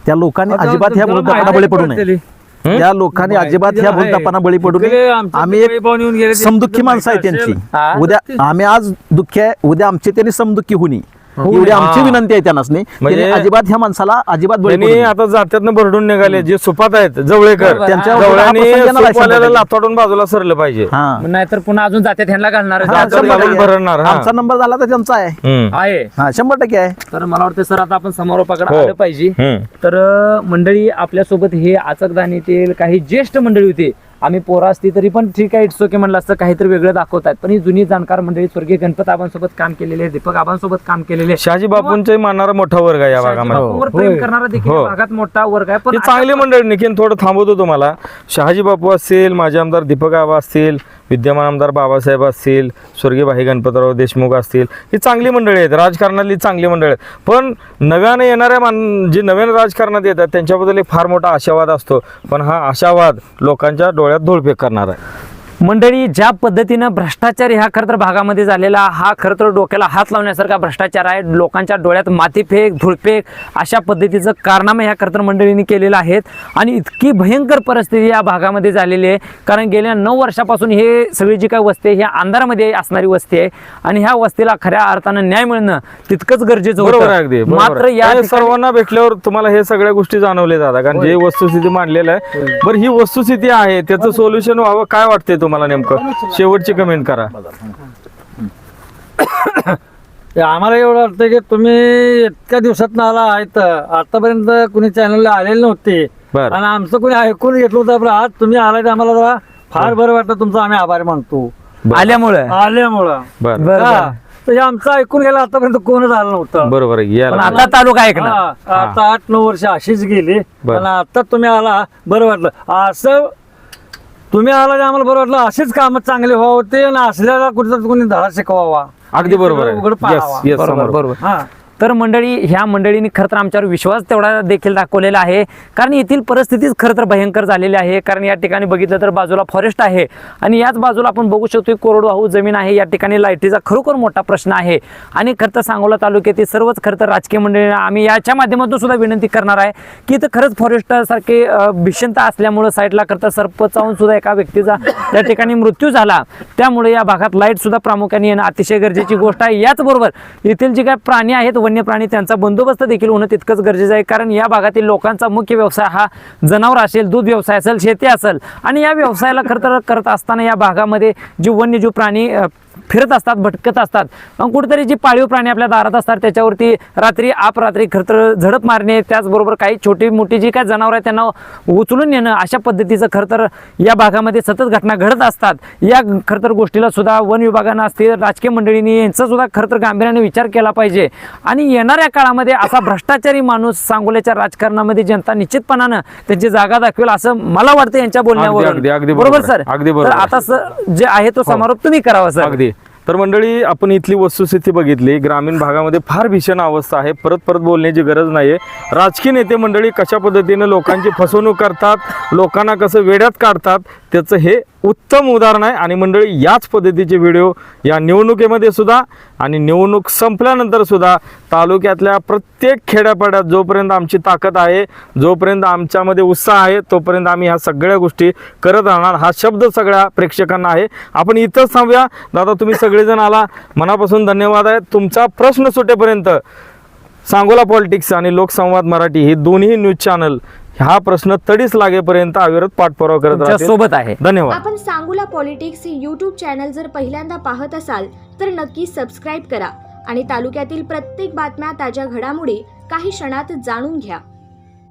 त्या लोकांनी आता अजिबात ह्या त्याला भूलथापांना माहिती बळी पडू नये. पडतेली. त्या लोकांनी अजिबात ह्या भूलथापांना बळी पडू नये. आम्ही एक समदुःखी माणसं आहे त्यांची. हा. उद्या आम्ही आज दुःखी आहे, उद्या आमची त्यांनी समदुःखी होणी एवढी आमची विनंती आहे त्यांना. म्हणजे अजिबात ह्या माणसाला अजिबात बळी पडू त्यांनी नये. आता जात्यातनं भरडून निघाले जे सुपात आहेत जवळेकर, बरोबर. त्यांच्यावर जवळ्याने हा प्रसंग येणार सुपवाल्याला आहे. लाथाडून बाजूला सरलं पाहिजे. हा. नाहीतर पुन्हा अजून जात्यात ह्यांना घालणार हा, जात्यात 100% घालून भरणार, हा. आमचा नंबर झाला तर त्यांचा आहे. आहे. हा 100% आहे. तर मला वाटतं सर आता आपण समारोपाकडे हो. आलं पाहिजे. तर मंडळी आपल्यासोबत हे आचकदानीतील काही ज्येष्ठ मंडळी होती. आम्ही पोरा असती तरी पण ठीक आहे, इट्स ओके म्हणलं असतं, काहीतरी वेगळं दाखवतात. पण ही जुनी जाणकार मंडळी स्वर्गीय गणपत आबांसोबत काम केलेले, दीपक आबांसोबत काम केलेले, शहाजी बापूंचे मानणारा मोठा वर्ग आहे या भागामध्ये. बापूंवर प्रेम करणारा देखील या भागात मोठा वर्ग आहे. पण ही चांगली मंडळी. निखिल थोडं थांबवतो तुम्हाला. शहाजी बापू असतील, माजी आमदार दीपक आबा असतील, विद्यमान आमदार बाबासाहेब असतील, स्वर्गीय भाई गणपतराव देशमुख असतील, ही चांगली मंडळी आहेत, राजकारणातली चांगली मंडळी आहेत. पण नव्याने येणाऱ्या जे नवीन राजकारणात येतात त्यांच्याबद्दल एक फार मोठा आशावाद असतो. पण हा आशावाद लोकांच्या डोळ्यात धूळफेक करणार आहे. मंडळी ज्या पद्धतीनं भ्रष्टाचार ह्या खरं तर भागामध्ये झालेला, हा खरं तर डोक्याला हात लावण्यासारखा भ्रष्टाचार आहे. लोकांच्या डोळ्यात मातीफेक, धुळफेक अशा पद्धतीचं कारनामे ह्या खरं तर मंडळींनी केलेलं आहेत. आणि इतकी भयंकर परिस्थिती या भागामध्ये झालेली आहे. कारण गेल्या 9 वर्षापासून हे सगळी जी काय वस्ती आहे ह्या अंधारामध्ये असणारी वस्ती आहे. आणि ह्या वस्तीला खऱ्या अर्थानं न्याय मिळणं तितकंच गरजेचं बरोबर आहे होतं. अगदी. बरोबर मात्र आहे. या हे ठिकाणी- सर्वांना भेटल्यावर तुम्हाला हे सगळ्या गोष्टी जाणवल्या जातात. कारण जे वस्तुस्थिती मांडलेलं आहे, बरं ही वस्तुस्थिती आहे त्याचं सोल्युशन व्हावं काय वाटतंय तुम्हाला नेमकं? शेवटची कमेंट करा. आम्हाला एवढं वाटतं की तुम्ही इतक्या दिवसात आला आहेत, आतापर्यंत कुणी चॅनलला आलेले नव्हते बरं. आणि आमचं कुणी ऐकून घेतलं होतं. पण आज तुम्ही आलाय तर आम्हाला जरा फार बरं वाटलं. तुमचा आम्ही आभार मानतो आल्यामुळं. आल्यामुळं. बरं बरं, हा. बरं. तर हे आमचं ऐकून घ्यायला आतापर्यंत कोणच आलं नव्हतं. बरोबर आहे. पण याला आता तालुका ऐकणार. हा, आता 8-9 वर्ष अशीच गेली. बरं. आणि आता तुम्ही आला बरं वाटलं. असं तुम्ही आला तर आम्हाला बरं वाटलं. अशीच कामं चांगली व्हावं आणि असल्याला कुठं कोणी धडा शिकवावा. अगदी बरोबर आहे. उघड पाहावा. Yes, yes, बरोबर समोर. बरोबर. हा. तर मंडळी ह्या मंडळींनी खरं तर आमच्यावर विश्वास तेवढा देखील दाखवलेला आहे. कारण येथील परिस्थितीच खरं तर भयंकर झालेली आहे. कारण या ठिकाणी बघितलं तर बाजूला फॉरेस्ट आहे आणि याच बाजूला आपण बघू शकतो कोरडवाहू जमीन आहे. या ठिकाणी लाईटीचा खरोखर मोठा प्रश्न आहे. आणि खरं तर सांगोला तालुक्यातील सर्वच खरं तर राजकीय मंडळींना आम्ही याच्या माध्यमातून सुद्धा विनंती करणार आहे की इथं खरंच फॉरेस्टसारखे भीषणता असल्यामुळं साईडला खरं तर सर्प चावून सुद्धा एका व्यक्तीचा त्या ठिकाणी मृत्यू झाला. त्यामुळे या भागात लाईट सुद्धा प्रामुख्याने येणं अतिशय गरजेची गोष्ट आहे. याचबरोबर येथील जे काही प्राणी आहेत, वन्य प्राणी, त्यांचा बंदोबस्त देखील होणं तितकंच गरजेचं आहे. कारण या भागातील लोकांचा मुख्य व्यवसाय हा जनावर असेल, दूध व्यवसाय असेल, शेती असेल. आणि या व्यवसायाला खरं तर करत असताना या भागामध्ये जे वन्यजीव प्राणी फिरत असतात, भटकत असतात. मग कुठेतरी जी पाळीव प्राणी आपल्या दारात असतात त्याच्यावरती रात्री अपरात्री खरं तर झडप मारणे, त्याचबरोबर काही छोटी मोठी जी काय जनावर आहेत त्यांना उचलून नेणं, अशा पद्धतीचं खरं तर या भागामध्ये सतत घटना घडत असतात. या खरं तर गोष्टीला सुद्धा वन विभागानं असतील, राजकीय मंडळींनी यांचा सुद्धा खरं तर गांभीर्याने विचार केला पाहिजे. आणि येणाऱ्या काळामध्ये असा भ्रष्टाचारी माणूस सांगोल्याच्या राजकारणामध्ये जनता निश्चितपणानं त्यांची जागा दाखवेल असं मला वाटतं यांच्या अगदी, बोलण्यावरून. अगदी बरोबर बरोबर सर? आहे. अगदी तर बरोबर आता सर जे आहे तो समारोप तुम्ही करावा सर. अगदी. तर मंडळी, आपण इथली वस्तुस्थिती बघितली. ग्रामीण भागामध्ये फार भीषण अवस्था आहे. परत परत बोलण्याची गरज नाही आहे. राजकीय नेते मंडळी कशा पद्धतीने लोकांची फसवणूक करतात, लोकांना कसं वेड्यात काढतात, त्याचं हे उत्तम उदाहरण आहे. आणि मंडळी, याच पद्धतीचे व्हिडिओ या निवडणुकीमध्ये सुद्धा आणि निवडणूक संपल्यानंतर सुद्धा तालुक्यातल्या प्रत्येक खेड्यापाड्यात जोपर्यंत आमची ताकद आहे, जोपर्यंत आमच्यामध्ये उत्साह आहे, तोपर्यंत आम्ही ह्या सगळ्या गोष्टी करत राहणार. हा शब्द सगळ्या प्रेक्षकांना आहे. आपण इथंच थांबूया. दादा, तुम्ही सगळेजण आला, मनापासून धन्यवाद आहे. तुमचा प्रश्न सुटेपर्यंत सांगोला पॉलिटिक्स आणि लोकसंवाद मराठी ही दोन्ही न्यूज चॅनल हा प्रश्न तडीस लागेपर्यंत अविरत पाठपुरावा करत तुमच्या राहतील. सोबत आहे. धन्यवाद. आपण सांगोला पॉलिटिक्स हे यूट्यूब चॅनल जर पहिल्यांदा पाहत असाल तर नक्की सबस्क्राईब करा आणि तालुक्यातील प्रत्येक बातम्या, ताज्या घडामोडी काही क्षणात जाणून घ्या.